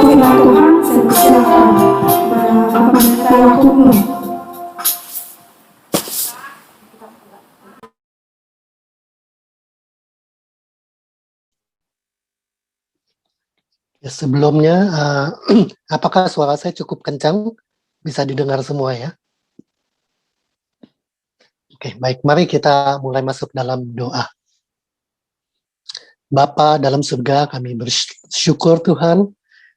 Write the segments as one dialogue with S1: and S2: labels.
S1: Firman Tuhan, saya persilakan kepada Bapak Pendeta Yakub Nur.
S2: Ya, sebelumnya, apakah suara saya cukup kencang? Bisa didengar semua ya? Oke, baik. Mari kita mulai masuk dalam doa. Bapa dalam surga, kami bersyukur Tuhan,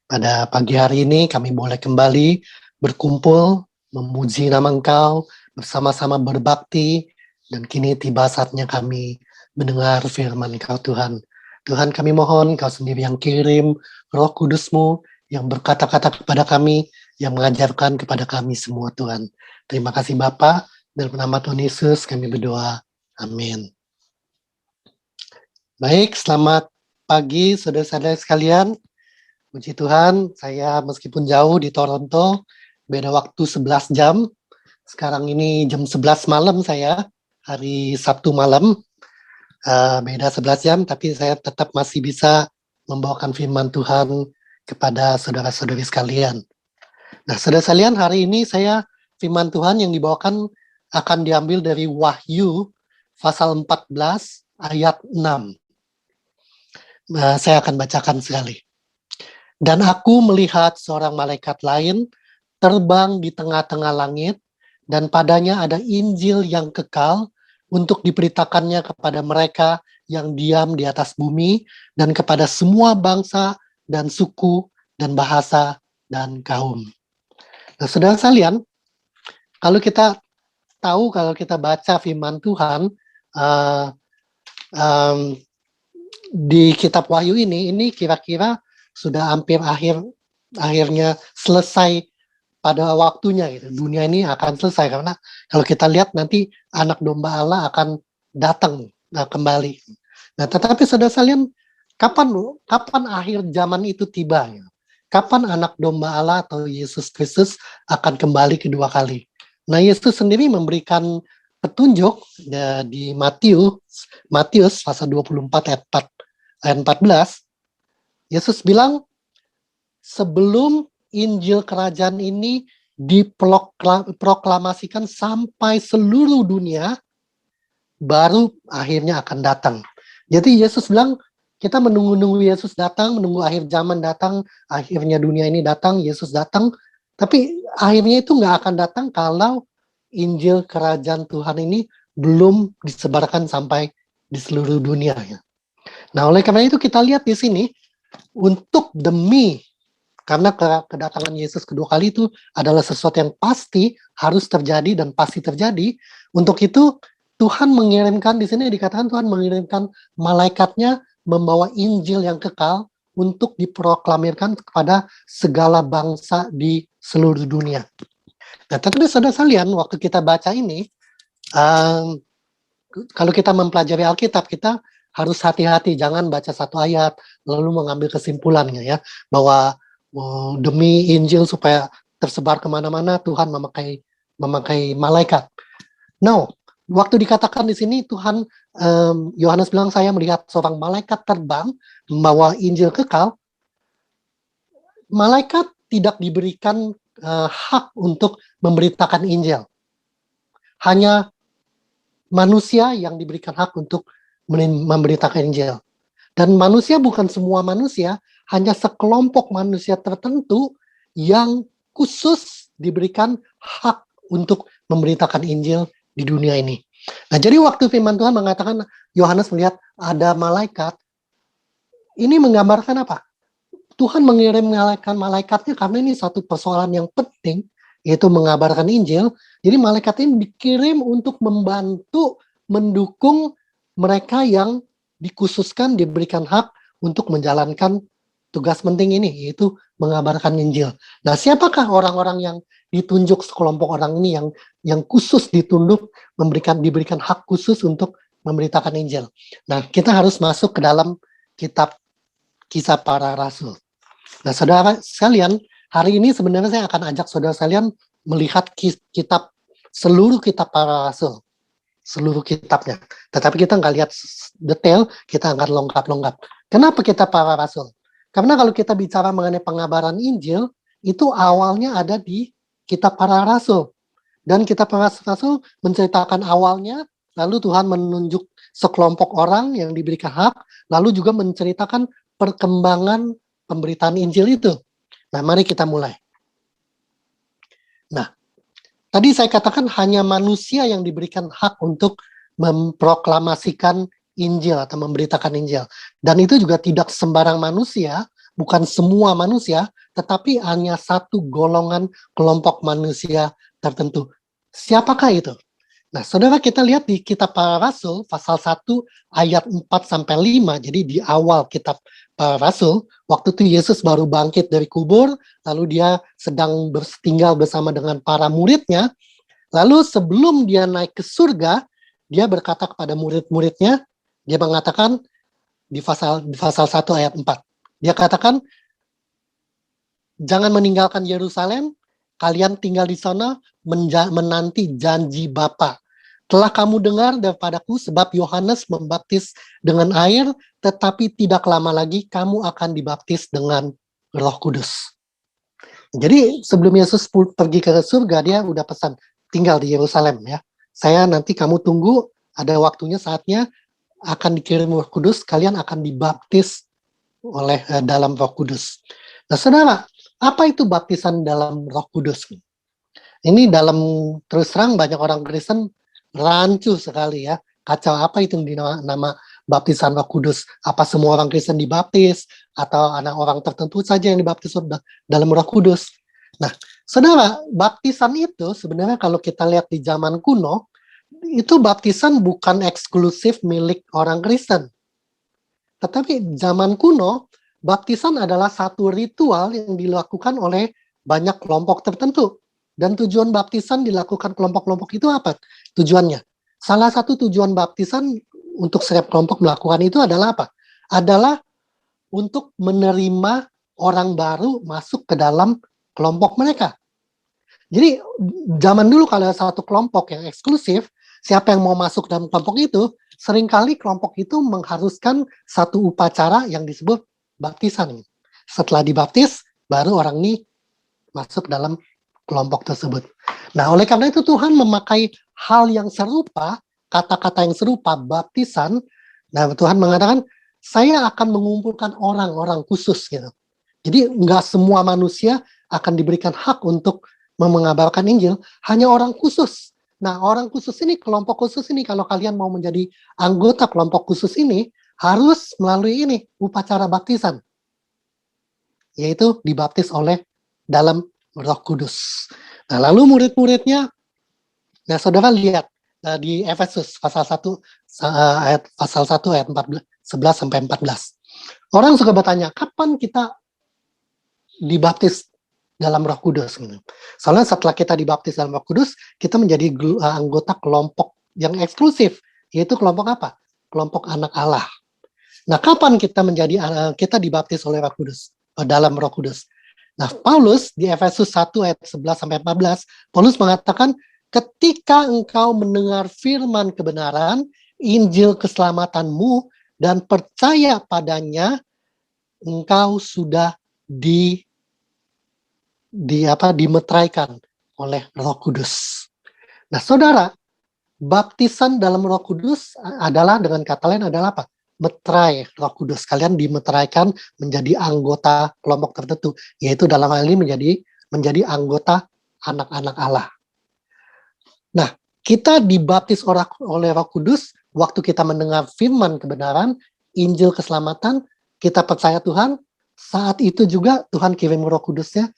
S2: pada pagi hari ini kami boleh kembali berkumpul, memuji nama Engkau, bersama-sama berbakti, dan kini tiba saatnya kami mendengar firman Engkau Tuhan. Tuhan, kami mohon Engkau sendiri yang kirim Roh Kudus-Mu yang berkata-kata kepada kami, yang mengajarkan kepada kami semua Tuhan. Terima kasih Bapa, dalam nama Tuhan Yesus kami berdoa. Amin. Baik, selamat pagi saudara-saudara sekalian. Puji Tuhan, saya meskipun jauh di Toronto, beda waktu 11 jam. Sekarang ini jam 11 malam saya, hari Sabtu malam. Beda 11 jam, tapi saya tetap masih bisa membawakan firman Tuhan kepada saudara-saudari sekalian. Nah, saudara sekalian, hari ini saya firman Tuhan yang dibawakan akan diambil dari Wahyu pasal 14 ayat 6. Saya akan bacakan sekali. Dan aku melihat seorang malaikat lain terbang di tengah-tengah langit, dan padanya ada Injil yang kekal untuk diberitakannya kepada mereka yang diam di atas bumi, dan kepada semua bangsa dan suku dan bahasa dan kaum. Nah, saudara sekalian, kalau kita tahu, kalau kita baca firman Tuhan di kitab Wahyu ini kira-kira sudah hampir akhirnya selesai pada waktunya gitu. Dunia ini akan selesai karena kalau kita lihat nanti anak domba Allah akan datang kembali. Nah, tetapi saudara sekalian, kapan akhir zaman itu tiba? Ya? Kapan anak domba Allah atau Yesus Kristus akan kembali kedua kali? Nah, Yesus sendiri memberikan petunjuk di Matius pasal 24 ayat 14. Yesus bilang, sebelum Injil kerajaan ini diproklamasikan sampai seluruh dunia, baru akhirnya akan datang. Jadi Yesus bilang, kita menunggu Yesus datang, menunggu akhir zaman datang, akhirnya dunia ini datang, Yesus datang, tapi akhirnya itu nggak akan datang kalau Injil kerajaan Tuhan ini belum disebarkan sampai di seluruh dunia. Nah, oleh karena itu kita lihat di sini, untuk karena kedatangan Yesus kedua kali itu adalah sesuatu yang pasti harus terjadi dan pasti terjadi. Untuk itu Tuhan mengirimkan, di sini dikatakan Tuhan mengirimkan malaikatnya membawa Injil yang kekal untuk diproklamirkan kepada segala bangsa di seluruh dunia. Nah, tetapi saudara sekalian, waktu kita baca ini, kalau kita mempelajari Alkitab, kita harus hati-hati, jangan baca satu ayat lalu mengambil kesimpulannya ya, bahwa demi Injil supaya tersebar kemana-mana Tuhan memakai malaikat. No, waktu dikatakan di sini Tuhan, Yohanes bilang saya melihat seorang malaikat terbang membawa Injil kekal. Malaikat tidak diberikan hak untuk memberitakan Injil. Hanya manusia yang diberikan hak untuk memberitakan Injil. Dan manusia bukan semua manusia, hanya sekelompok manusia tertentu yang khusus diberikan hak untuk memberitakan Injil di dunia ini. Nah, jadi waktu firman Tuhan mengatakan Yohanes melihat ada malaikat, ini menggambarkan apa? Tuhan mengirim malaikatnya karena ini satu persoalan yang penting, yaitu mengabarkan Injil. Jadi malaikat ini dikirim untuk membantu, mendukung mereka yang dikhususkan, diberikan hak untuk menjalankan tugas penting ini, yaitu mengabarkan Injil. Nah, siapakah orang-orang yang ditunjuk sekelompok orang ini yang khusus diberikan hak khusus untuk memberitakan Injil? Nah, kita harus masuk ke dalam kitab Kisah Para Rasul. Nah, saudara sekalian, hari ini sebenarnya saya akan ajak saudara sekalian melihat seluruh kitab Para Rasul, seluruh kitabnya. Tetapi kita nggak lihat detail, kita akan lengkap-lengkap. Kenapa kitab Para Rasul? Karena kalau kita bicara mengenai pengabaran Injil, itu awalnya ada di kitab Para Rasul. Dan kitab Para Rasul menceritakan awalnya, lalu Tuhan menunjuk sekelompok orang yang diberikan hak, lalu juga menceritakan perkembangan pemberitaan Injil itu. Nah, mari kita mulai. Nah, tadi saya katakan hanya manusia yang diberikan hak untuk memproklamasikan Injil atau memberitakan Injil. Dan itu juga tidak sembarang manusia, bukan semua manusia, tetapi hanya satu golongan kelompok manusia tertentu. Siapakah itu? Nah, saudara, kita lihat di kitab Para Rasul, pasal 1 ayat 4-5, jadi di awal kitab Para Rasul, waktu itu Yesus baru bangkit dari kubur, lalu dia sedang tinggal bersama dengan para muridnya, lalu sebelum dia naik ke surga, dia berkata kepada murid-muridnya, dia mengatakan di pasal 1 ayat 4, dia katakan, jangan meninggalkan Yerusalem, kalian tinggal di sana menanti janji Bapa. Telah kamu dengar daripadaku, sebab Yohanes membaptis dengan air, tetapi tidak lama lagi kamu akan dibaptis dengan Roh Kudus. Jadi sebelum Yesus pergi ke surga, dia udah pesan, tinggal di Yerusalem ya. Saya nanti kamu tunggu, ada waktunya, saatnya akan dikirim Roh Kudus, kalian akan dibaptis oleh dalam Roh Kudus. Nah, saudara, apa itu baptisan dalam Roh Kudus? Ini dalam terus terang banyak orang Kristen rancu sekali ya, kacau, apa itu nama baptisan Roh Kudus? Apa semua orang Kristen dibaptis atau anak orang tertentu saja yang dibaptis dalam Roh Kudus? Nah, saudara, baptisan itu sebenarnya kalau kita lihat di zaman kuno, itu baptisan bukan eksklusif milik orang Kristen. Tetapi zaman kuno, baptisan adalah satu ritual yang dilakukan oleh banyak kelompok tertentu. Dan tujuan baptisan dilakukan kelompok-kelompok itu apa tujuannya? Salah satu tujuan baptisan untuk setiap kelompok melakukan itu adalah apa? Adalah untuk menerima orang baru masuk ke dalam kelompok mereka. Jadi zaman dulu kalau satu kelompok yang eksklusif, siapa yang mau masuk dalam kelompok itu, seringkali kelompok itu mengharuskan satu upacara yang disebut baptisan. Setelah dibaptis, baru orang ini masuk dalam kelompok tersebut. Nah, oleh karena itu Tuhan memakai hal yang serupa, kata-kata yang serupa, baptisan. Nah, Tuhan mengatakan, saya akan mengumpulkan orang-orang khusus gitu. Jadi nggak semua manusia akan diberikan hak untuk mengabarkan Injil, hanya orang khusus. Nah, orang khusus ini, kelompok khusus ini, kalau kalian mau menjadi anggota kelompok khusus ini, harus melalui ini, upacara baptisan. Yaitu dibaptis oleh dalam Roh Kudus. Nah, lalu murid-muridnya, nah saudara lihat di Efesus pasal 1 ayat 11-14. Orang suka bertanya, kapan kita dibaptis dalam Roh Kudus? Soalnya setelah kita dibaptis dalam Roh Kudus, kita menjadi anggota kelompok yang eksklusif, yaitu kelompok apa? Kelompok anak Allah. Nah, kapan kita dibaptis oleh Roh Kudus? Dalam Roh Kudus. Nah, Paulus di Efesus 1 ayat 11-14, Paulus mengatakan, ketika engkau mendengar firman kebenaran, Injil keselamatanmu, dan percaya padanya, engkau sudah dimeteraikan oleh Roh Kudus. Nah, saudara, baptisan dalam Roh Kudus adalah, dengan kata lain adalah apa? Meterai Roh Kudus. Kalian dimeteraikan menjadi anggota kelompok tertentu, yaitu dalam hal ini menjadi anggota anak-anak Allah. Nah, kita dibaptis oleh Roh Kudus waktu kita mendengar firman kebenaran, Injil keselamatan, kita percaya Tuhan, saat itu juga Tuhan kirim Roh Kudusnya,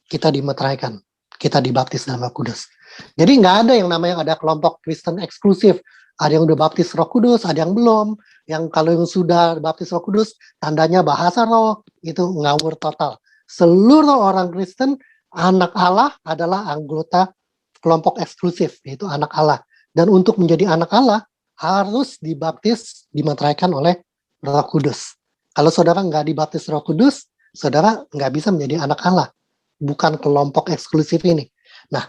S2: kita dimeteraikan, kita dibaptis dalam Roh Kudus. Jadi nggak ada yang namanya ada kelompok Kristen eksklusif, Ada yang udah baptis Roh Kudus, ada yang belum. Yang kalau yang sudah baptis Roh Kudus, tandanya bahasa roh, itu ngawur total. Seluruh orang Kristen, anak Allah adalah anggota kelompok eksklusif, yaitu anak Allah. Dan untuk menjadi anak Allah, harus dibaptis, dimeteraikan oleh Roh Kudus. Kalau saudara nggak dibaptis Roh Kudus, saudara nggak bisa menjadi anak Allah. Bukan kelompok eksklusif ini. Nah,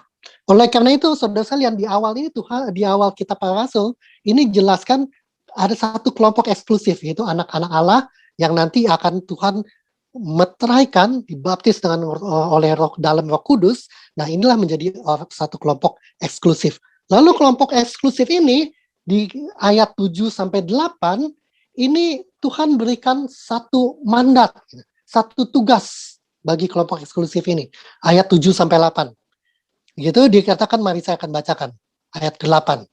S2: oleh karena itu, saudara sekalian, di awal ini Tuhan, di awal kitab para rasul, ini jelaskan ada satu kelompok eksklusif, yaitu anak-anak Allah yang nanti akan Tuhan meteraikan, dibaptis dengan oleh roh dalam Roh Kudus. Nah, inilah menjadi satu kelompok eksklusif. Lalu kelompok eksklusif ini di ayat 7 sampai 8 ini Tuhan berikan satu mandat, satu tugas bagi kelompok eksklusif ini. Ayat 7 sampai 8. Gitu dikatakan, mari saya akan bacakan ayat ke-8.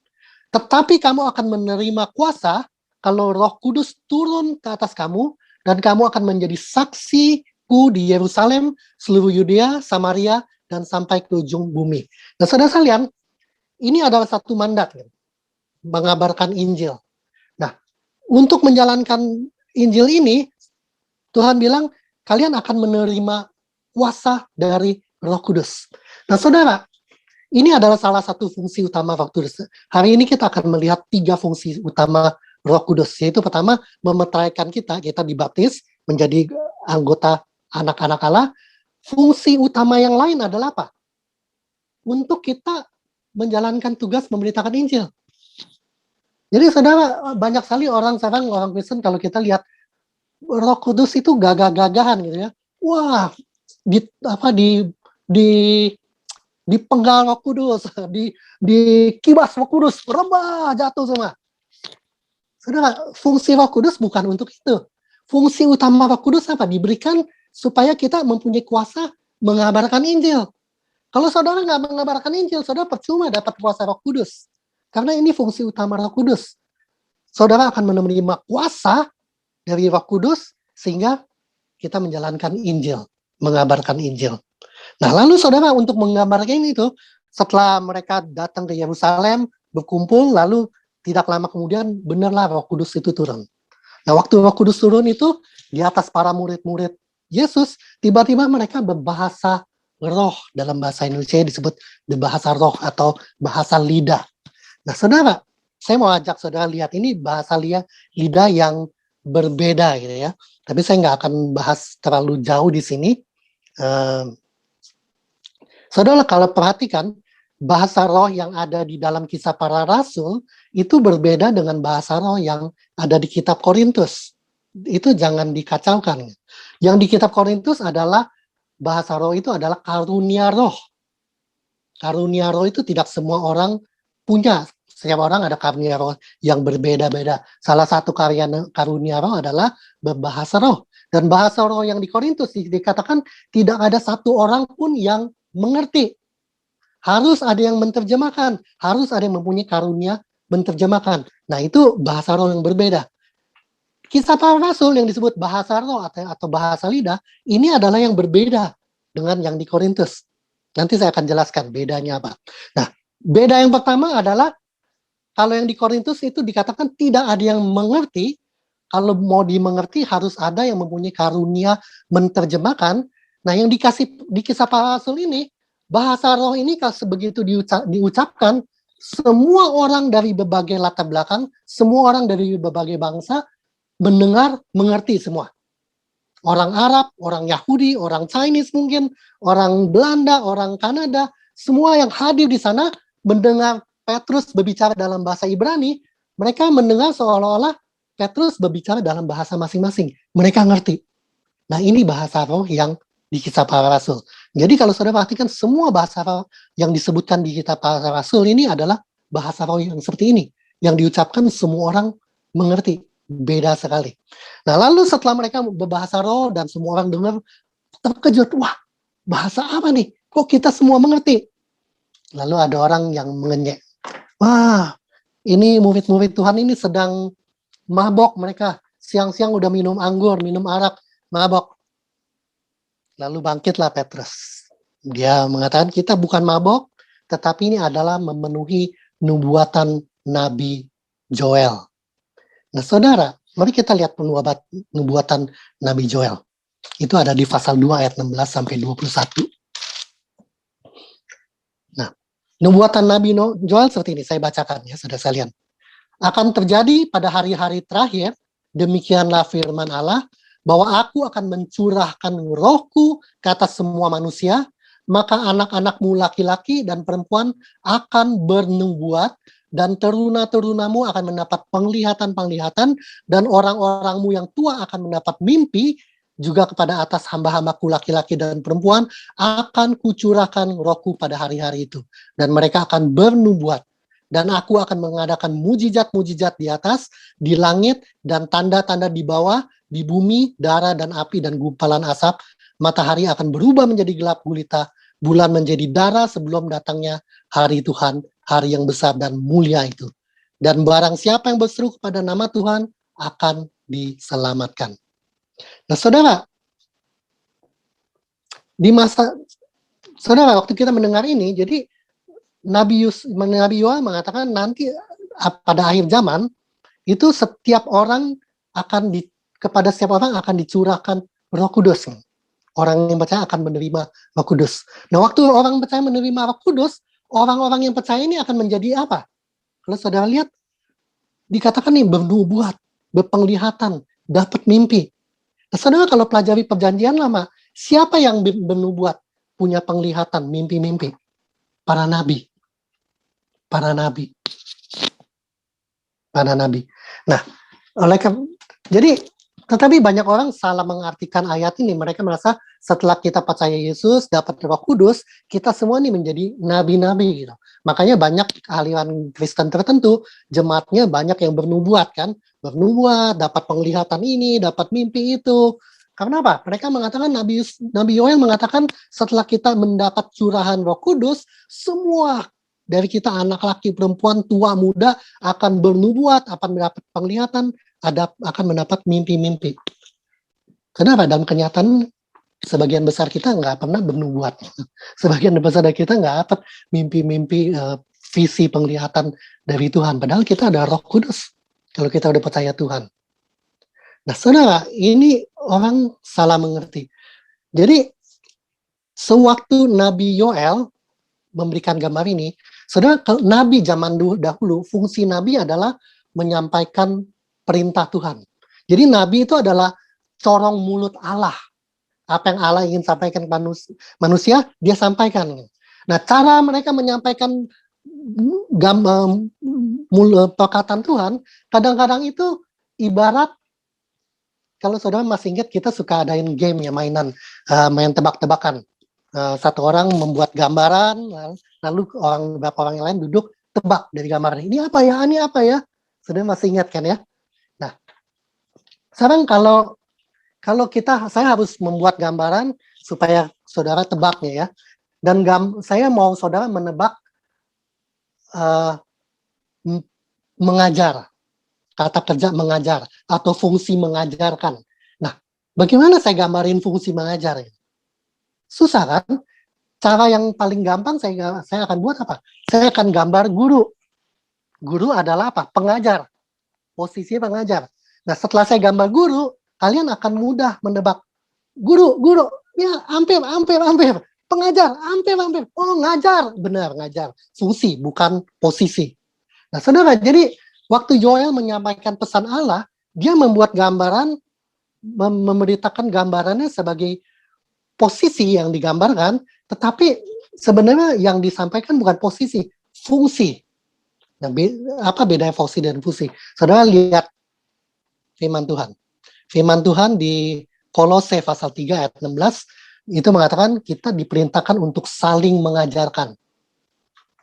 S2: Tetapi kamu akan menerima kuasa kalau Roh Kudus turun ke atas kamu, dan kamu akan menjadi saksiku di Yerusalem, seluruh Yudea, Samaria, dan sampai ke ujung bumi. Nah, saudara sekalian, ini adalah satu mandat, mengabarkan Injil. Nah, untuk menjalankan Injil ini, Tuhan bilang, kalian akan menerima kuasa dari Roh Kudus. Nah, saudara, ini adalah salah satu fungsi utama Roh Kudus. Hari ini kita akan melihat 3 fungsi utama Roh Kudus, yaitu pertama, memeteraikan kita dibaptis menjadi anggota anak-anak Allah. Fungsi utama yang lain adalah apa? Untuk kita menjalankan tugas memberitakan Injil. Jadi saudara, banyak sekali orang sekarang, orang Kristen, kalau kita lihat Roh Kudus itu gagah-gagahan gitu ya. Wah, dipenggal Roh Kudus, di kibas Roh Kudus, rebah, jatuh semua. Saudara, fungsi Roh Kudus bukan untuk itu. Fungsi utama Roh Kudus apa? Diberikan supaya kita mempunyai kuasa mengabarkan Injil. Kalau saudara nggak mengabarkan Injil, saudara percuma dapat kuasa Roh Kudus. Karena ini fungsi utama Roh Kudus. Saudara akan menerima kuasa dari Roh Kudus sehingga kita menjalankan Injil, mengabarkan Injil. Nah, lalu saudara, untuk menggambarkan itu, setelah mereka datang ke Yerusalem, berkumpul, lalu tidak lama kemudian benarlah Roh Kudus itu turun. Nah, waktu Roh Kudus turun itu di atas para murid-murid Yesus, tiba-tiba mereka berbahasa roh. Dalam bahasa Indonesia disebut bahasa roh atau bahasa lidah. Nah, saudara, saya mau ajak saudara lihat ini bahasa lidah yang berbeda gitu ya. Tapi saya nggak akan bahas terlalu jauh di sini. Saudara, kalau perhatikan, bahasa roh yang ada di dalam kisah para rasul itu berbeda dengan bahasa roh yang ada di kitab Korintus. Itu jangan dikacaukan. Yang di kitab Korintus adalah bahasa roh itu adalah karunia roh. Karunia roh itu tidak semua orang punya. Setiap orang ada karunia roh yang berbeda-beda. Salah satu karunia roh adalah berbahasa roh. Dan bahasa roh yang di Korintus dikatakan tidak ada satu orang pun yang mengerti. Harus ada yang menerjemahkan, harus ada yang mempunyai karunia menerjemahkan. Nah, itu bahasa roh yang berbeda. Kisah para rasul yang disebut bahasa roh atau bahasa lidah, ini adalah yang berbeda dengan yang di Korintus. Nanti saya akan jelaskan bedanya apa. Nah, beda yang pertama adalah kalau yang di Korintus itu dikatakan tidak ada yang mengerti. Kalau mau dimengerti harus ada yang mempunyai karunia menerjemahkan. Nah, yang dikasih di kisah para rasul ini, bahasa roh ini kalau sebegitu diucapkan, semua orang dari berbagai latar belakang, semua orang dari berbagai bangsa mendengar, mengerti semua. Orang Arab, orang Yahudi, orang Chinese mungkin, orang Belanda, orang Kanada, semua yang hadir di sana mendengar Petrus berbicara dalam bahasa Ibrani, mereka mendengar seolah-olah Petrus berbicara dalam bahasa masing-masing. Mereka ngerti. Nah, ini bahasa roh yang di kisah para rasul. Jadi kalau saudara perhatikan, semua bahasa roh yang disebutkan di kitab para rasul ini adalah bahasa roh yang seperti ini. Yang diucapkan semua orang mengerti. Beda sekali. Nah, lalu setelah mereka berbahasa roh dan semua orang dengar, terkejut. Wah, bahasa apa nih? Kok kita semua mengerti? Lalu ada orang yang mengenyek. Wah, ini murid-murid Tuhan ini sedang mabok mereka. Siang-siang udah minum anggur, minum arak, mabok. Lalu bangkitlah Petrus. Dia mengatakan, kita bukan mabok, tetapi ini adalah memenuhi nubuatan Nabi Joel. Nah, saudara, mari kita lihat nubuatan Nabi Joel. Itu ada di pasal 2 ayat 16 sampai 21. Nah, nubuatan Nabi Joel seperti ini, saya bacakan ya, saudara sekalian. Akan terjadi pada hari-hari terakhir, demikianlah firman Allah, bahwa aku akan mencurahkan rohku ke atas semua manusia, maka anak-anakmu laki-laki dan perempuan akan bernubuat, dan teruna-terunamu akan mendapat penglihatan-penglihatan, dan orang-orangmu yang tua akan mendapat mimpi, juga kepada atas hamba-hambaku laki-laki dan perempuan akan kucurahkan rohku pada hari-hari itu. Dan mereka akan bernubuat. Dan aku akan mengadakan mujizat-mujizat di atas, di langit, dan tanda-tanda di bawah, di bumi, darah, dan api, dan gumpalan asap. Matahari akan berubah menjadi gelap gulita, bulan menjadi darah sebelum datangnya hari Tuhan, hari yang besar dan mulia itu. Dan barang siapa yang berseru kepada nama Tuhan akan diselamatkan. Nah, saudara, waktu kita mendengar ini, jadi Nabi Yoel mengatakan nanti pada akhir zaman itu setiap orang kepada setiap orang akan dicurahkan Roh Kudus. Orang yang percaya akan menerima Roh Kudus. Nah, waktu orang percaya menerima Roh Kudus, orang-orang yang percaya ini akan menjadi apa? Kalau saudara lihat, dikatakan nih bernubuat, berpenglihatan, dapat mimpi. Nah, saudara kalau pelajari perjanjian lama, siapa yang bernubuat, punya penglihatan, mimpi-mimpi? Para nabi. Para nabi. Para nabi. Nah, jadi tetapi banyak orang salah mengartikan ayat ini. Mereka merasa setelah kita percaya Yesus, dapat Roh Kudus, kita semua ini menjadi nabi-nabi gitu. Makanya banyak aliran Kristen tertentu, jemaatnya banyak yang bernubuat kan, bernubuat, dapat penglihatan ini, dapat mimpi itu. Karena apa? Mereka mengatakan, Nabi Yoel mengatakan setelah kita mendapat curahan Roh Kudus, semua dari kita anak laki, perempuan, tua, muda akan bernubuat, akan mendapat penglihatan, akan mendapat mimpi-mimpi. Kenapa? Dalam kenyataan sebagian besar kita nggak pernah bernubuat. Sebagian besar dari kita nggak dapat mimpi-mimpi, visi penglihatan dari Tuhan. Padahal kita ada Roh Kudus kalau kita udah percaya Tuhan. Nah, saudara, ini orang salah mengerti. Jadi, sewaktu Nabi Yoel memberikan gambar ini, saudara, Nabi zaman dahulu, fungsi Nabi adalah menyampaikan perintah Tuhan. Jadi, Nabi itu adalah corong mulut Allah. Apa yang Allah ingin sampaikan ke manusia, dia sampaikan. Nah, cara mereka menyampaikan perkataan Tuhan, kadang-kadang itu ibarat, kalau saudara masih ingat, kita suka adain game ya, main tebak-tebakan. Satu orang membuat gambaran, lalu beberapa orang yang lain duduk tebak dari gambaran. Ini apa ya? Ini apa ya? Saudara masih ingat kan ya? Nah, sekarang kalau saya harus membuat gambaran supaya saudara tebaknya ya. Dan saya mau saudara menebak mengajar. Kata kerja mengajar atau fungsi mengajarkan. Nah, bagaimana saya gambarin fungsi mengajar? Susah kan? Cara yang paling gampang saya akan buat apa? Saya akan gambar guru. Guru adalah apa? Pengajar. Posisi pengajar. Nah, setelah saya gambar guru, kalian akan mudah menebak. Guru, ya hampir. Pengajar, hampir. Oh, ngajar. Benar, ngajar. Fungsi, bukan posisi. Nah, saudara, jadi waktu Yoel menyampaikan pesan Allah, dia membuat gambaran, memberitakan gambarannya sebagai posisi yang digambarkan, tetapi sebenarnya yang disampaikan bukan posisi, fungsi. Nah, apa bedanya fungsi dan fungsi? Saudara lihat firman Tuhan. Firman Tuhan di Kolose pasal 3 ayat 16, itu mengatakan kita diperintahkan untuk saling mengajarkan.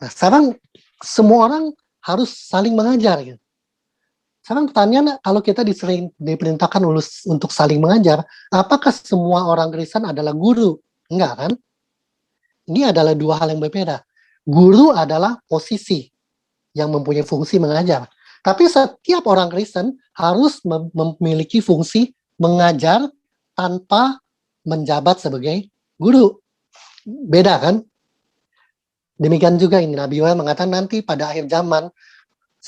S2: Nah, sekarang semua orang harus saling mengajar. Gitu. Sekarang pertanyaan, kalau kita diperintahkan untuk saling mengajar, apakah semua orang Kristen adalah guru? Enggak kan? Ini adalah dua hal yang berbeda. Guru adalah posisi yang mempunyai fungsi mengajar. Tapi setiap orang Kristen harus memiliki fungsi mengajar tanpa menjabat sebagai guru. Beda kan? Demikian juga ini Nabi Yoel mengatakan nanti pada akhir zaman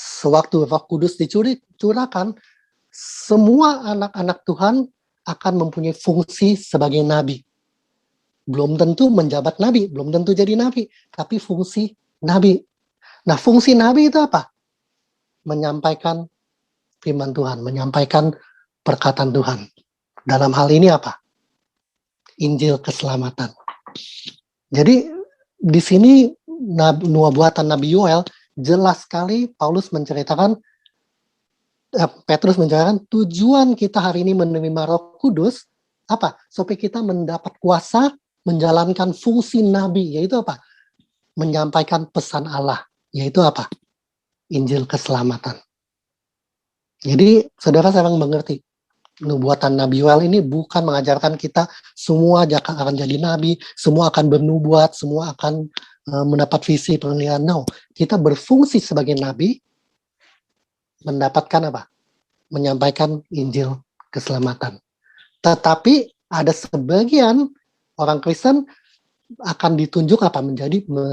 S2: sewaktu Roh Kudus dicurahkan, semua anak-anak Tuhan akan mempunyai fungsi sebagai nabi. Belum tentu menjabat nabi, belum tentu jadi nabi, tapi fungsi nabi. Nah, fungsi nabi itu apa? Menyampaikan firman Tuhan, menyampaikan perkataan Tuhan. Dalam hal ini apa? Injil keselamatan. Jadi di sini nubuatan Nabi Yoel jelas sekali Paulus menceritakan, Petrus menceritakan tujuan kita hari ini menerima Roh Kudus apa? Supaya kita mendapat kuasa menjalankan fungsi nabi, yaitu apa? Menyampaikan pesan Allah, yaitu apa? Injil keselamatan. Jadi saudara sekarang mengerti, nubuatan Nabi Yoel ini bukan mengajarkan kita semua akan jadi nabi, semua akan bernubuat, semua akan mendapat visi penglihatan. No, kita berfungsi sebagai nabi, mendapatkan apa? Menyampaikan Injil keselamatan. Tetapi ada sebagian orang Kristen akan ditunjuk apa?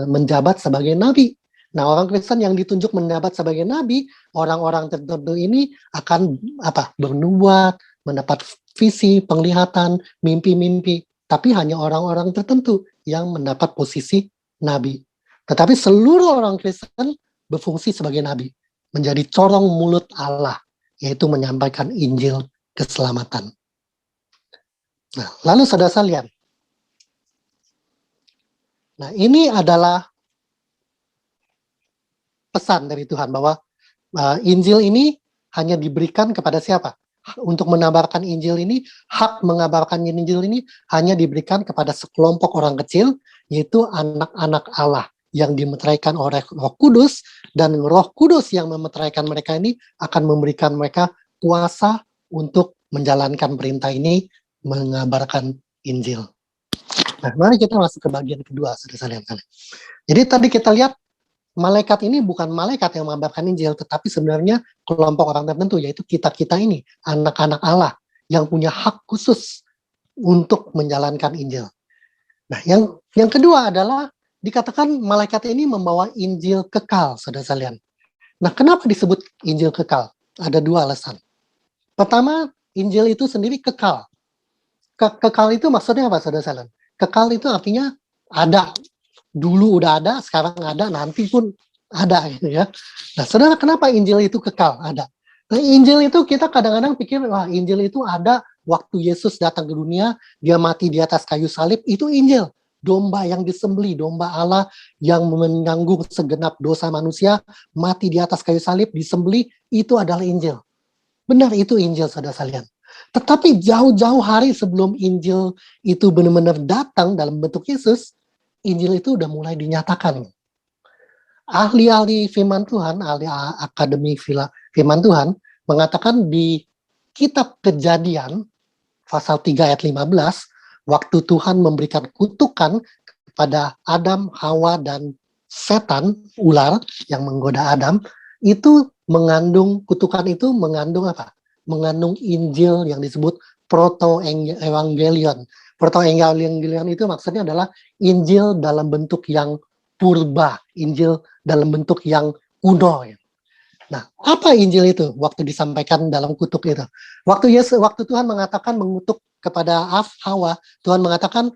S2: Menjabat sebagai nabi. Nah, orang Kristen yang ditunjuk menjabat sebagai nabi, orang-orang tertentu ini akan apa? Bernubuat, mendapat visi, penglihatan, mimpi-mimpi. Tapi hanya orang-orang tertentu yang mendapat posisi nabi. Tetapi seluruh orang Kristen berfungsi sebagai nabi, menjadi corong mulut Allah, yaitu menyampaikan Injil keselamatan. Nah, lalu saudara sekalian, nah ini adalah pesan dari Tuhan bahwa Injil ini hanya diberikan kepada siapa? Untuk menabarkan Injil ini, hak mengabarkan Injil ini hanya diberikan kepada sekelompok orang kecil, yaitu anak-anak Allah yang dimeteraikan oleh Roh Kudus, dan Roh Kudus yang memeteraikan mereka ini akan memberikan mereka kuasa untuk menjalankan perintah ini, mengabarkan Injil. Nah, mari kita masuk ke bagian kedua, saudara-saudara. Jadi tadi kita lihat malaikat ini bukan malaikat yang mengabarkan Injil, tetapi sebenarnya kelompok orang tertentu, yaitu kita-kita ini, anak-anak Allah, yang punya hak khusus untuk menjalankan Injil. Nah, yang kedua adalah, dikatakan malaikat ini membawa Injil kekal, saudara sekalian. Nah, kenapa disebut Injil kekal? Ada dua alasan. Pertama, Injil itu sendiri kekal. Kekal itu maksudnya apa, saudara sekalian? Kekal itu artinya ada. Dulu udah ada, sekarang ada, nanti pun ada gitu ya. Nah, saudara, kenapa Injil itu kekal? Ada. Nah, Injil itu kita kadang-kadang pikir, wah, Injil itu ada waktu Yesus datang ke dunia, dia mati di atas kayu salib, itu Injil. Domba yang disembelih, domba Allah yang menanggung segenap dosa manusia, mati di atas kayu salib, disembelih, itu adalah Injil. Benar, itu Injil, saudara sekalian. Tetapi jauh-jauh hari sebelum Injil itu benar-benar datang dalam bentuk Yesus, Injil itu udah mulai dinyatakan. Ahli-ahli firman Tuhan, ahli akademi firman Tuhan, mengatakan di kitab Kejadian, pasal 3 ayat 15, waktu Tuhan memberikan kutukan kepada Adam, Hawa, dan setan, ular yang menggoda Adam, itu mengandung, kutukan itu mengandung apa? Mengandung Injil yang disebut proto-evangelion. Proto-evangelion itu maksudnya adalah Injil dalam bentuk yang purba, Injil dalam bentuk yang kuno. Nah, apa Injil itu waktu disampaikan dalam kutuk itu? Waktu Tuhan mengatakan mengutuk kepada Hawa, Tuhan mengatakan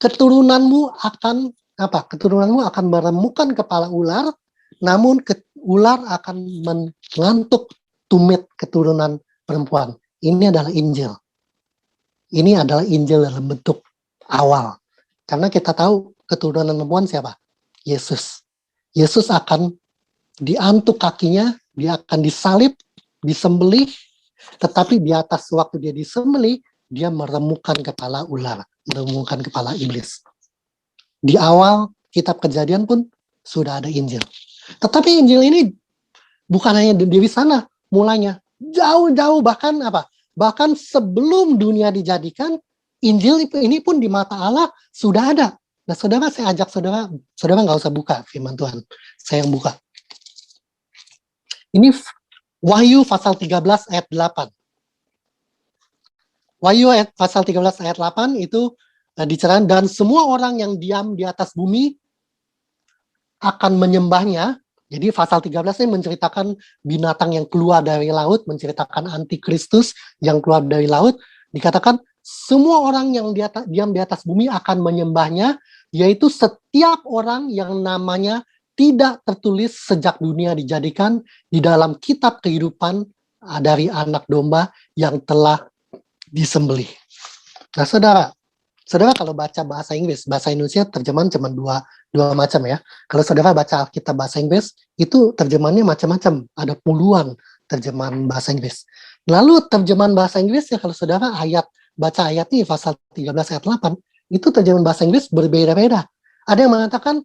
S2: keturunanmu akan apa? Keturunanmu akan meremukan kepala ular, namun ular akan mengantuk tumit keturunan perempuan. Ini adalah Injil. Ini adalah Injil dalam bentuk awal. Karena kita tahu keturunan perempuan siapa? Yesus. Yesus akan diantuk kakinya, dia akan disalib, disembelih, tetapi di atas waktu dia disembelih, dia meremukan kepala ular, meremukan kepala iblis. Di awal kitab Kejadian pun sudah ada Injil. Tetapi Injil ini bukan hanya dari sana mulanya. Jauh-jauh bahkan apa? Bahkan sebelum dunia dijadikan, Injil ini pun di mata Allah sudah ada. Nah, saudara, saya ajak saudara nggak usah buka firman Tuhan. Saya yang buka. Ini Wahyu pasal 13 ayat 8. Wahyu pasal 13 ayat 8 itu diceritakan, dan semua orang yang diam di atas bumi akan menyembahnya, Jadi pasal 13 ini menceritakan binatang yang keluar dari laut, menceritakan antikristus yang keluar dari laut. Dikatakan semua orang yang diam di atas bumi akan menyembahnya, yaitu setiap orang yang namanya tidak tertulis sejak dunia dijadikan di dalam kitab kehidupan dari anak domba yang telah disembelih. Nah, saudara kalau baca bahasa Inggris, bahasa Indonesia terjemahan cuma dua macam ya. Kalau saudara baca Alkitab bahasa Inggris, itu terjemahannya macam-macam. Ada puluhan terjemahan bahasa Inggris. Lalu terjemahan bahasa Inggris ya, kalau saudara baca ayat ini, pasal 13 ayat 8, itu terjemahan bahasa Inggris berbeda-beda. Ada yang mengatakan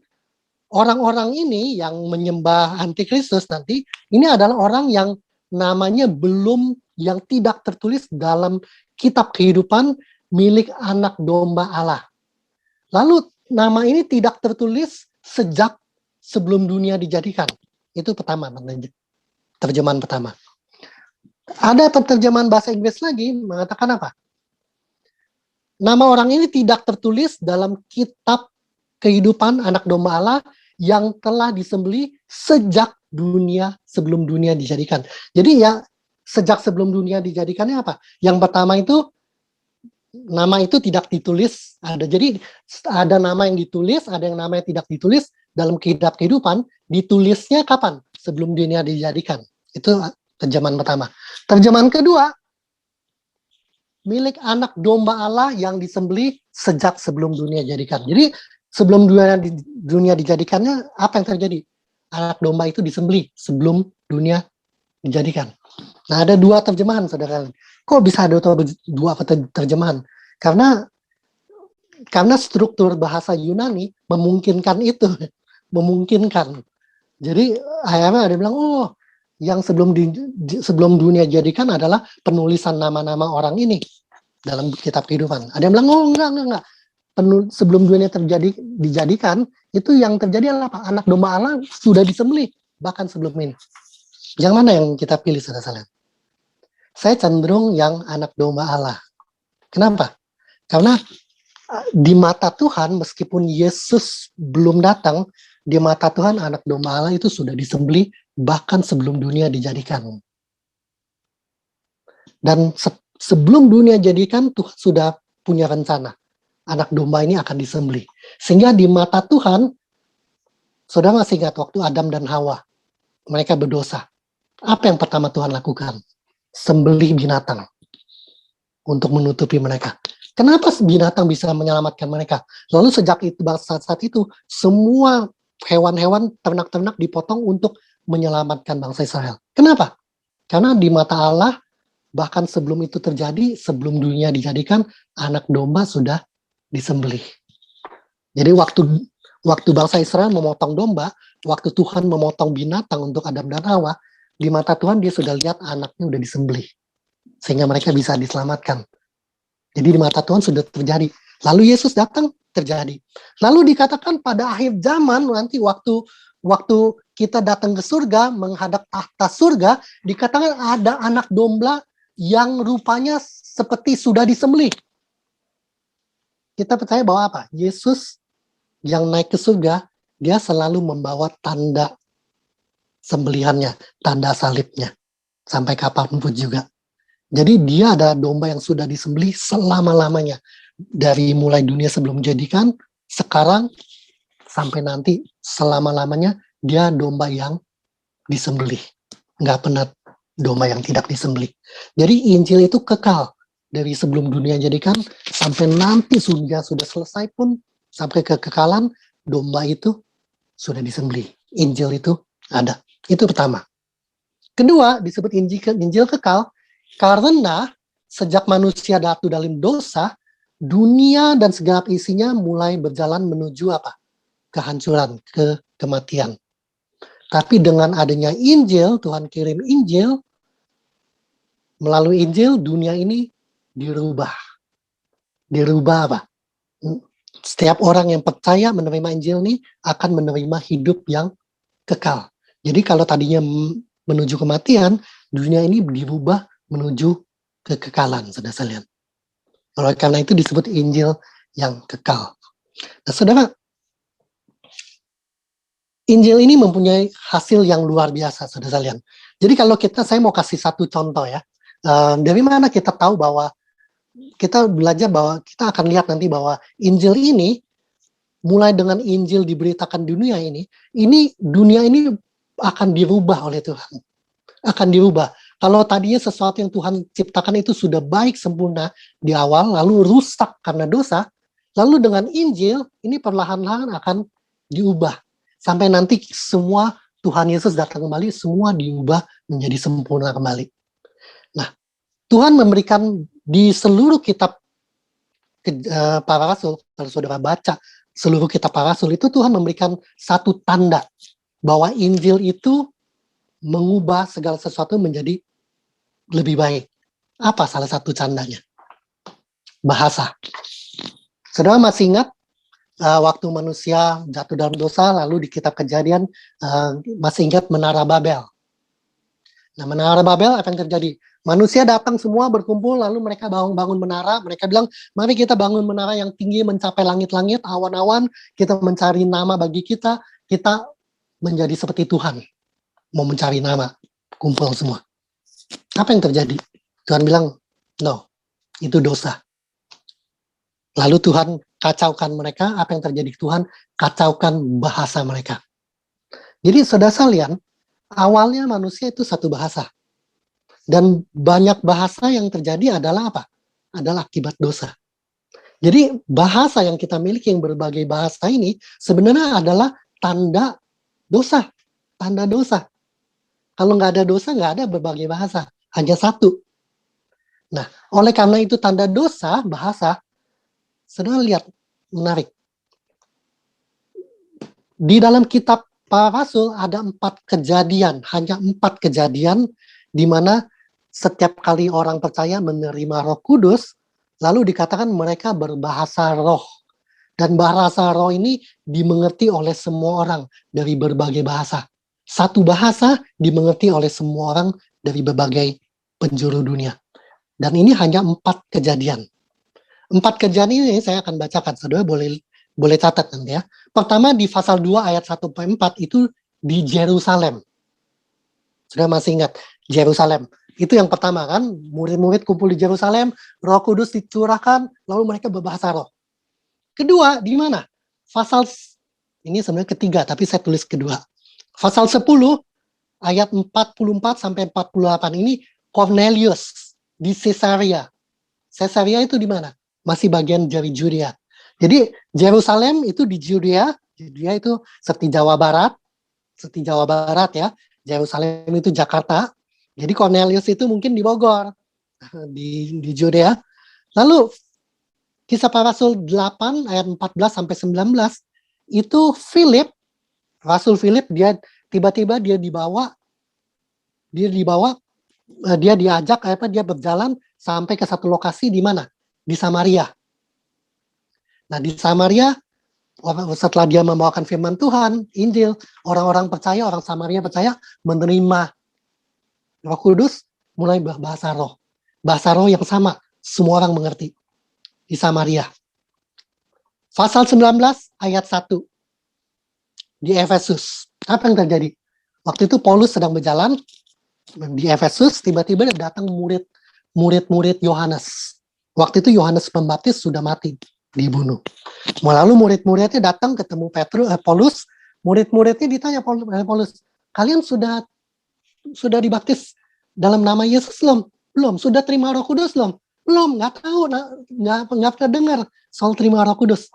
S2: orang-orang ini yang menyembah antikristus nanti, ini adalah orang yang namanya yang tidak tertulis dalam kitab kehidupan milik anak domba Allah. Lalu nama ini tidak tertulis sejak sebelum dunia dijadikan. Itu pertama, terjemahan pertama. Ada terjemahan bahasa Inggris lagi mengatakan apa? Nama orang ini tidak tertulis dalam kitab kehidupan anak domba Allah yang telah disembelih sejak sebelum dunia dijadikan. Jadi ya sejak sebelum dunia dijadikannya apa? Yang pertama itu nama itu tidak ditulis, jadi ada nama yang ditulis, ada yang namanya tidak ditulis dalam kitab kehidupan. Ditulisnya kapan? Sebelum dunia dijadikan. Itu terjemahan pertama. Terjemahan kedua, milik anak domba Allah yang disembelih sejak sebelum dunia dijadikan. Jadi sebelum dunia dijadikannya apa yang terjadi? Anak domba itu disembelih sebelum dunia dijadikan. Nah, ada dua terjemahan, saudara. Kok bisa ada dua terjemahan? Karena struktur bahasa Yunani memungkinkan itu, memungkinkan. Jadi akhirnya ada yang bilang, oh, yang sebelum dunia jadikan adalah penulisan nama-nama orang ini dalam kitab kehidupan. Ada yang bilang, oh enggak. Sebelum dunia dijadikan, itu yang terjadi adalah apa? Anak domba Allah sudah disembelih bahkan sebelum ini. Yang mana yang kita pilih, saudara-saudara? Saya cenderung yang anak domba Allah. Kenapa? Karena di mata Tuhan, meskipun Yesus belum datang, di mata Tuhan anak domba Allah itu sudah disembelih bahkan sebelum dunia dijadikan. Dan sebelum dunia jadikan, Tuhan sudah punya rencana. Anak domba ini akan disembelih. Sehingga di mata Tuhan, saudara masih ingat waktu Adam dan Hawa, mereka berdosa. Apa yang pertama Tuhan lakukan? Sembelih binatang untuk menutupi mereka. Kenapa binatang bisa menyelamatkan mereka? Lalu sejak itu, saat itu, semua hewan-hewan, ternak-ternak dipotong untuk menyelamatkan bangsa Israel. Kenapa? Karena di mata Allah, bahkan sebelum itu terjadi, sebelum dunia dijadikan, anak domba sudah disembelih. Jadi waktu bangsa Israel memotong domba, waktu Tuhan memotong binatang untuk Adam dan Hawa, di mata Tuhan dia sudah lihat anaknya udah disembelih. Sehingga mereka bisa diselamatkan. Jadi di mata Tuhan sudah terjadi. Lalu Yesus datang, terjadi. Lalu dikatakan pada akhir zaman, nanti waktu kita datang ke surga, menghadap tahta surga, dikatakan ada anak domba yang rupanya seperti sudah disembelih. Kita percaya bahwa apa? Yesus yang naik ke surga, dia selalu membawa tanda sembelihannya, tanda salibnya, sampai kapanpun juga. Jadi dia ada domba yang sudah disembelih selama-lamanya. Dari mulai dunia sebelum jadikan, sekarang, sampai nanti selama-lamanya, dia domba yang disembelih. Nggak pernah domba yang tidak disembelih. Jadi Injil itu kekal. Dari sebelum dunia jadikan, sampai nanti sudah selesai pun, sampai kekekalan, domba itu sudah disembelih. Injil itu ada. Itu pertama. Kedua, disebut Injil kekal, karena sejak manusia jatuh dalam dosa, dunia dan segenap isinya mulai berjalan menuju apa? Kehancuran, kematian. Tapi dengan adanya Injil, Tuhan kirim Injil, melalui Injil dunia ini dirubah. Dirubah apa? Setiap orang yang percaya menerima Injil ini akan menerima hidup yang kekal. Jadi kalau tadinya menuju kematian, dunia ini dirubah menuju kekekalan, saudara sekalian. Oleh karena itu disebut Injil yang kekal. Nah, saudara, Injil ini mempunyai hasil yang luar biasa, saudara sekalian. Jadi kalau saya mau kasih satu contoh ya. Dari mana kita tahu bahwa kita belajar bahwa kita akan lihat nanti bahwa Injil ini mulai dengan Injil diberitakan dunia ini dunia ini akan dirubah oleh Tuhan. Akan dirubah. Kalau tadinya sesuatu yang Tuhan ciptakan itu sudah baik sempurna di awal, lalu rusak karena dosa, lalu dengan Injil ini perlahan-lahan akan diubah. Sampai nanti semua Tuhan Yesus datang kembali, semua diubah menjadi sempurna kembali. Nah, Tuhan memberikan di seluruh kitab para rasul, kalau saudara baca seluruh kitab para rasul, itu Tuhan memberikan satu tanda bahwa Injil itu mengubah segala sesuatu menjadi lebih baik. Apa salah satu tandanya? Bahasa. Saudara masih ingat waktu manusia jatuh dalam dosa, lalu di kitab Kejadian masih ingat Menara Babel. Nah, Menara Babel akan terjadi. Manusia datang semua berkumpul, lalu mereka bangun menara. Mereka bilang, mari kita bangun menara yang tinggi mencapai langit-langit, awan-awan. Kita mencari nama bagi kita menjadi seperti Tuhan. Mau mencari nama, kumpul semua. Apa yang terjadi? Tuhan bilang, no, itu dosa. Lalu Tuhan kacaukan mereka. Apa yang terjadi? Tuhan kacaukan bahasa mereka. Jadi saudara sekalian, awalnya manusia itu satu bahasa. Dan banyak bahasa yang terjadi adalah apa? Adalah akibat dosa. Jadi bahasa yang kita miliki, yang berbagai bahasa ini, sebenarnya adalah tanda dosa. Tanda dosa. Kalau nggak ada dosa, nggak ada berbagai bahasa. Hanya satu. Nah, oleh karena itu tanda dosa, bahasa, saudara lihat, menarik. Di dalam kitab para rasul ada 4 kejadian, hanya 4 kejadian di mana setiap kali orang percaya menerima Roh Kudus, lalu dikatakan mereka berbahasa roh. Dan bahasa roh ini dimengerti oleh semua orang dari berbagai bahasa. Satu bahasa dimengerti oleh semua orang dari berbagai penjuru dunia. Dan ini hanya 4 kejadian. 4 kejadian ini saya akan bacakan, saudara boleh catat nanti ya. Pertama di pasal 2 ayat 1-4 itu di Yerusalem. Sudah masih ingat Yerusalem? Itu yang pertama kan, murid-murid kumpul di Yerusalem, Roh Kudus dicurahkan, lalu mereka berbahasa roh. Kedua, di mana? Pasal ini sebenarnya ketiga, tapi saya tulis kedua. Pasal 10 ayat 44-48 ini Cornelius di Caesarea. Caesarea itu di mana? Masih bagian dari Judea. Jadi Yerusalem itu di Judea. Judea itu seperti Jawa Barat ya. Yerusalem itu Jakarta. Jadi Cornelius itu mungkin di Bogor, di Judea. Lalu Kisah Para Rasul 8 ayat 14-19 itu Rasul Philip, dia tiba-tiba dia diajak dia berjalan sampai ke satu lokasi di mana? Di Samaria. Nah, di Samaria setelah dia membawakan firman Tuhan, Injil, orang Samaria percaya menerima Roh Kudus, mulai berbahasa roh. Bahasa roh yang sama, semua orang mengerti. Di Samaria. Pasal 19 ayat 1. Di Efesus. Apa yang terjadi? Waktu itu Paulus sedang berjalan di Efesus, tiba-tiba datang murid-murid Yohanes. Waktu itu Yohanes Pembaptis sudah mati, dibunuh. Lalu murid-muridnya datang ketemu Paulus. Murid-muridnya ditanya Paulus, kalian sudah dibaptis dalam nama Yesus belum? Sudah terima Roh Kudus belum? Nggak tahu, nggak pernah dengar soal terima Roh Kudus.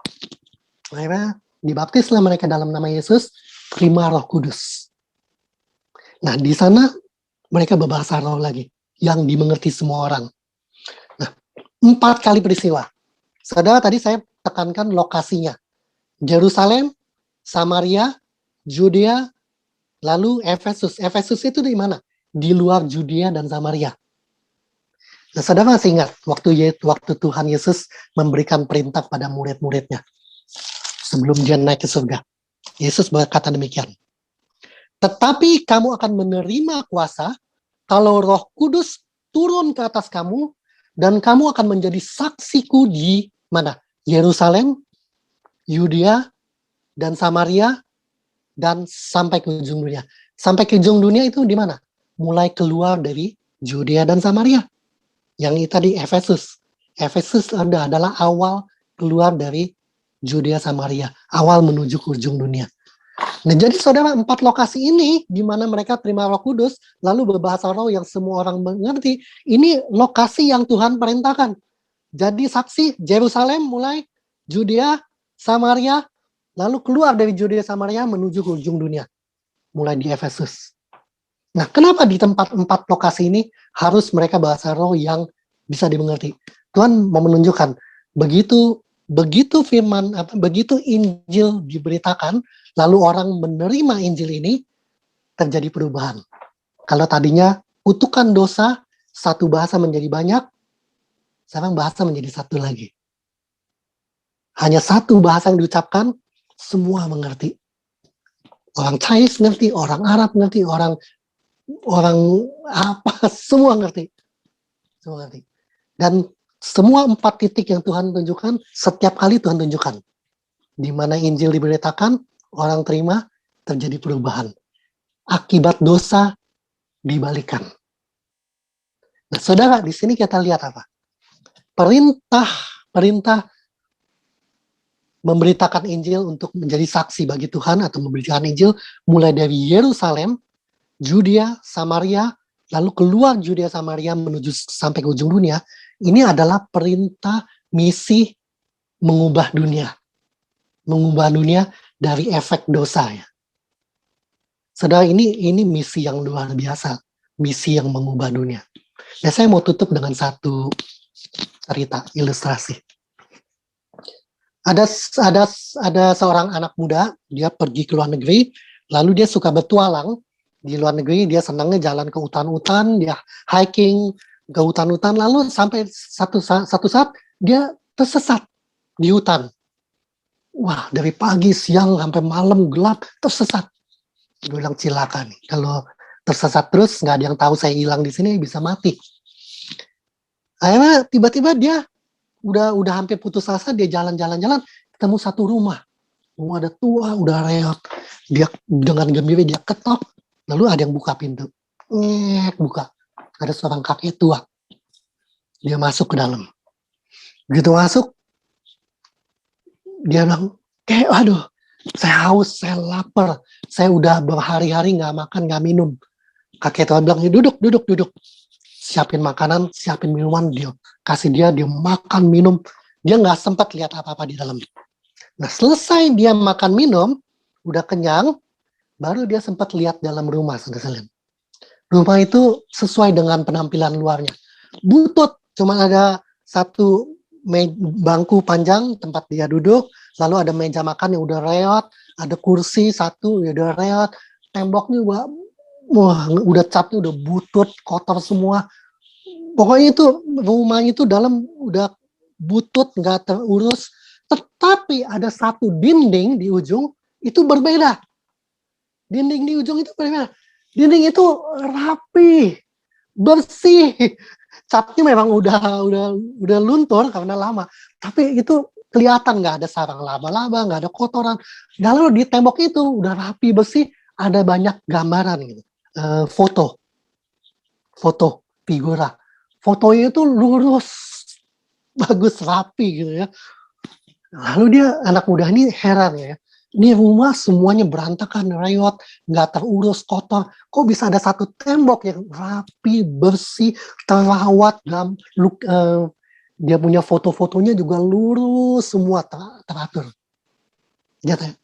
S2: Akhirnya dibaptislah mereka dalam nama Yesus, terima Roh Kudus. Nah, di sana mereka berbahasa roh lagi, yang dimengerti semua orang. Nah, 4 kali peristiwa. Saudara, tadi saya tekankan lokasinya. Yerusalem, Samaria, Judea, lalu Efesus. Efesus itu di mana? Di luar Judea dan Samaria. Nah, saudara masih ingat waktu Tuhan Yesus memberikan perintah pada murid-muridnya sebelum dia naik ke surga. Yesus berkata demikian. Tetapi kamu akan menerima kuasa kalau Roh Kudus turun ke atas kamu, dan kamu akan menjadi saksiku di mana? Yerusalem, Yudea, dan Samaria, dan sampai ke ujung dunia. Sampai ke ujung dunia itu di mana? Mulai keluar dari Judea dan Samaria. Yang itu tadi Efesus. Efesus adalah awal keluar dari Judea Samaria, awal menuju ke ujung dunia. Nah, jadi saudara, 4 lokasi ini di mana mereka terima Roh Kudus, lalu berbahasa roh yang semua orang mengerti, ini lokasi yang Tuhan perintahkan. Jadi saksi Yerusalem mulai Judea, Samaria, lalu keluar dari Judea Samaria menuju ke ujung dunia. Mulai di Efesus. Nah, kenapa di tempat 4 lokasi ini harus mereka bahasa roh yang bisa dimengerti? Tuhan mau menunjukkan begitu firman, begitu Injil diberitakan, lalu orang menerima Injil ini, terjadi perubahan. Kalau tadinya kutukan dosa, satu bahasa menjadi banyak, sekarang bahasa menjadi satu lagi. Hanya satu bahasa yang diucapkan, semua mengerti. Orang Chinese ngerti, orang Arab ngerti, orang apa, semua ngerti. Semua ngerti. Dan semua 4 titik yang Tuhan tunjukkan, setiap kali Tuhan tunjukkan. Di mana Injil diberitakan, orang terima, terjadi perubahan. Akibat dosa dibalikan. Nah, saudara, di sini kita lihat apa? Perintah memberitakan Injil untuk menjadi saksi bagi Tuhan atau memberitakan Injil mulai dari Yerusalem, Judea, Samaria, lalu keluar Judea Samaria menuju sampai ke ujung dunia. Ini adalah perintah misi mengubah dunia. Mengubah dunia dari efek dosa ya. Saudara, ini misi yang luar biasa, misi yang mengubah dunia. Nah, saya mau tutup dengan satu cerita, ilustrasi. Ada seorang anak muda, dia pergi ke luar negeri, lalu dia suka bertualang di luar negeri, dia senangnya jalan ke hutan-hutan, dia hiking ke hutan-hutan, lalu sampai satu saat dia tersesat di hutan. Wah, dari pagi, siang, sampai malam gelap, tersesat. Dia bilang cilaka nih, kalau tersesat terus, nggak ada yang tahu saya hilang di sini, bisa mati. Akhirnya tiba-tiba dia udah hampir putus asa, dia jalan-jalan, ketemu satu rumah. Rumah ada tua, udah reot. Dia dengan gembira dia ketok, lalu ada yang buka pintu. Buka. Ada seorang kakek tua. Dia masuk ke dalam. Begitu masuk, dia bilang, aduh, saya haus, saya lapar, saya udah berhari-hari nggak makan, nggak minum. Kakek tua bilang, duduk. Siapin makanan, siapin minuman, dia kasih dia makan, minum. Dia nggak sempat lihat apa-apa di dalam. Nah, selesai dia makan, minum, udah kenyang, baru dia sempat lihat dalam rumah, saudara. Rumah itu sesuai dengan penampilan luarnya. Butut, cuma ada satu bangku panjang tempat dia duduk, lalu ada meja makan yang udah reot, ada kursi satu yang udah reot, temboknya udah catnya udah butut, kotor semua. Pokoknya itu rumahnya itu dalam udah butut, nggak terurus. Tetapi ada satu dinding di ujung itu berbeda. Dinding di ujung itu berbeda. Dinding itu rapi, bersih. Catnya memang udah luntur karena lama. Tapi itu kelihatan nggak ada sarang laba-laba, nggak ada kotoran. Lalu di tembok itu udah rapi, bersih, ada banyak gambaran gitu. Foto figura. Fotonya itu lurus, bagus, rapi gitu ya. Lalu dia, anak muda ini heran ya. Ini rumah semuanya berantakan, reot, nggak terurus, kotor. Kok bisa ada satu tembok yang rapi, bersih, terawat, dia punya foto-fotonya juga lurus, semua teratur. Dia tanya,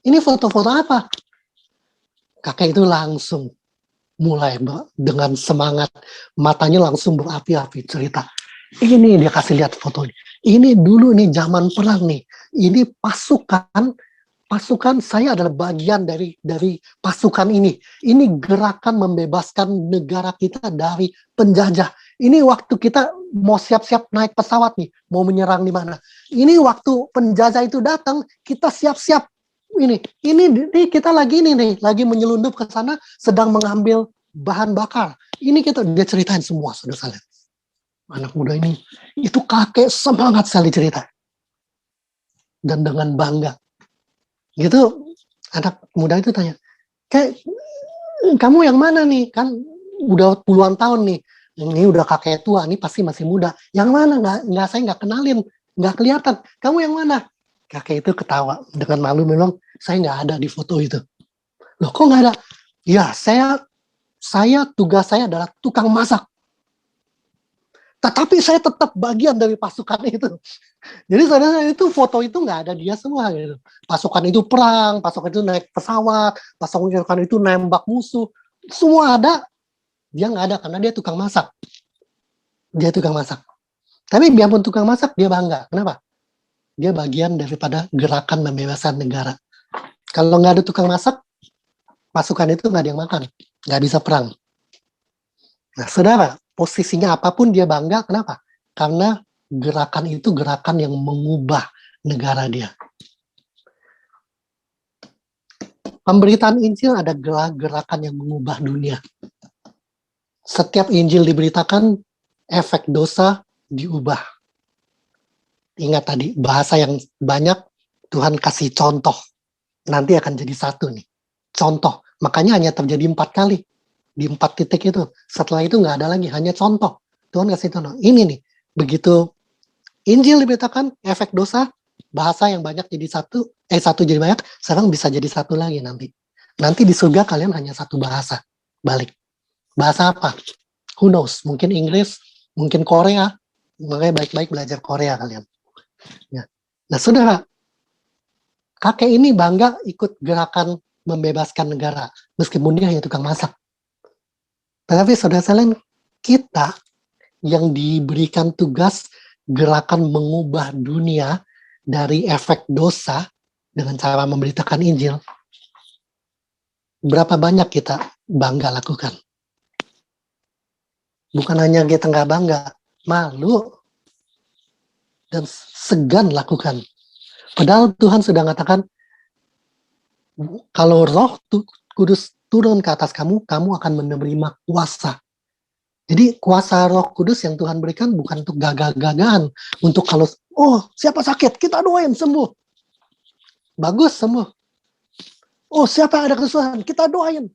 S2: ini foto-foto apa? Kakek itu langsung mulai dengan semangat, matanya langsung berapi-api cerita. Ini dia kasih lihat fotonya. Ini dulu nih zaman perang nih. Ini pasukan saya adalah bagian dari pasukan ini. Ini gerakan membebaskan negara kita dari penjajah. Ini waktu kita mau siap-siap naik pesawat nih, mau menyerang di mana. Ini waktu penjajah itu datang, kita siap-siap. Ini kita lagi menyelundup ke sana, sedang mengambil bahan bakar. Ini dia ceritain semua, saudara. Anak muda ini, itu kakek semangat sekali cerita. Dan dengan bangga. Gitu, Anak muda itu tanya, kayak kamu yang mana nih? Kan udah puluhan tahun nih. Ini udah kakek tua, ini pasti masih muda. Yang mana? Nggak saya nggak kenalin, nggak kelihatan. Kamu yang mana? Kakek itu ketawa dengan malu, memang saya nggak ada di foto itu. Loh, kok nggak ada? Ya, saya tugas saya adalah tukang masak. Tetapi saya tetap bagian dari pasukan itu. Jadi saudara, itu foto itu nggak ada dia semua gitu. Pasukan itu perang, pasukan itu naik pesawat, pasukan itu nembak musuh, semua ada. Dia nggak ada karena dia tukang masak. Dia tukang masak. Tapi biarpun tukang masak, dia bangga. Kenapa? Dia bagian daripada gerakan pembebasan negara. Kalau nggak ada tukang masak, pasukan itu nggak ada yang makan, nggak bisa perang. Nah, saudara, posisinya apapun dia bangga. Kenapa? Karena gerakan itu gerakan yang mengubah negara dia. Pemberitaan Injil ada gerakan yang mengubah dunia. Setiap Injil diberitakan, efek dosa diubah. Ingat tadi, bahasa yang banyak, Tuhan kasih contoh. Nanti akan jadi satu nih. Contoh. Makanya hanya terjadi 4 kali. Di 4 titik itu. Setelah itu nggak ada lagi, hanya contoh. Tuhan kasih contoh. Ini nih, begitu Injil diberitakan, efek dosa, bahasa yang banyak jadi satu jadi banyak, sekarang bisa jadi satu lagi nanti. Nanti di surga kalian hanya satu bahasa. Balik. Bahasa apa? Who knows? Mungkin Inggris, mungkin Korea. Makanya baik-baik belajar Korea kalian. Ya. Nah, saudara, kakek ini bangga ikut gerakan membebaskan negara, meskipun dia hanya tukang masak. Tetapi saudara sekalian, kita yang diberikan tugas gerakan mengubah dunia dari efek dosa dengan cara memberitakan Injil, berapa banyak kita bangga lakukan? Bukan hanya kita nggak bangga, malu dan segan lakukan. Padahal Tuhan sudah mengatakan, kalau Roh Kudus turun ke atas kamu, kamu akan menerima kuasa. Jadi kuasa Roh Kudus yang Tuhan berikan bukan untuk gagah-gagahan, untuk kalau, oh siapa sakit, kita doain sembuh. Bagus sembuh. Oh siapa yang ada kesusahan, kita doain.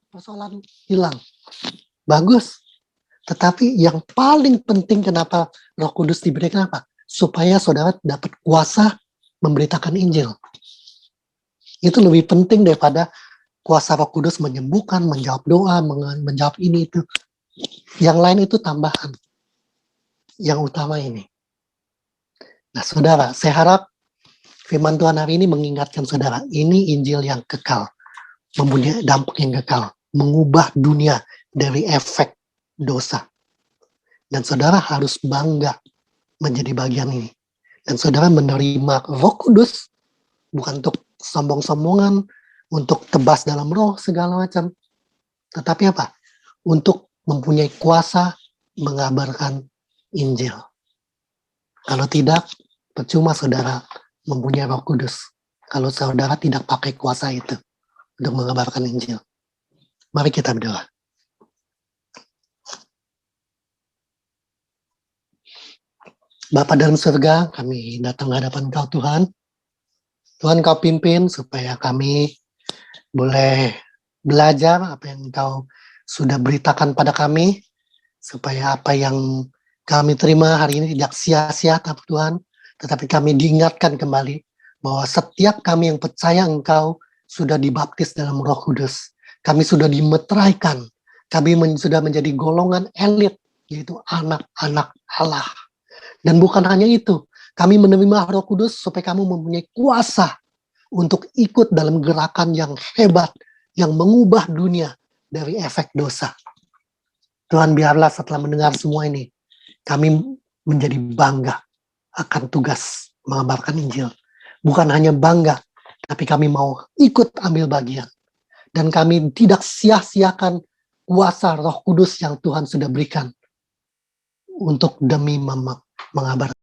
S2: Persoalan hilang. Bagus. Tetapi yang paling penting kenapa Roh Kudus diberikan apa? Supaya saudara dapat kuasa memberitakan Injil. Itu lebih penting daripada kuasa Roh Kudus menyembuhkan, menjawab doa, menjawab ini itu. Yang lain itu tambahan. Yang utama ini. Nah saudara, saya harap firman Tuhan hari ini mengingatkan saudara, ini Injil yang kekal. Mempunyai dampak yang kekal. Mengubah dunia dari efek dosa. Dan saudara harus bangga menjadi bagian ini. Dan saudara menerima Roh Kudus bukan untuk sombong-sombongan, untuk tebas dalam roh segala macam. Tetapi apa? Untuk mempunyai kuasa mengabarkan Injil. Kalau tidak, percuma saudara mempunyai Roh Kudus. Kalau saudara tidak pakai kuasa itu untuk mengabarkan Injil. Mari kita berdoa. Bapa dalam surga, kami datang ke hadapan Kau Tuhan. Tuhan Kau pimpin supaya kami boleh belajar apa yang Kau sudah beritakan pada kami, supaya apa yang kami terima hari ini tidak sia-sia Tuhan, tetapi kami diingatkan kembali bahwa setiap kami yang percaya Engkau sudah dibaptis dalam Roh Kudus. Kami sudah dimeteraikan, kami sudah menjadi golongan elit, yaitu anak-anak Allah. Dan bukan hanya itu, kami menerima Roh Kudus supaya kamu mempunyai kuasa untuk ikut dalam gerakan yang hebat, yang mengubah dunia dari efek dosa. Tuhan, biarlah setelah mendengar semua ini, kami menjadi bangga akan tugas mengabarkan Injil. Bukan hanya bangga, tapi kami mau ikut ambil bagian. Dan kami tidak sia-siakan kuasa Roh Kudus yang Tuhan sudah berikan untuk demi mengabarkan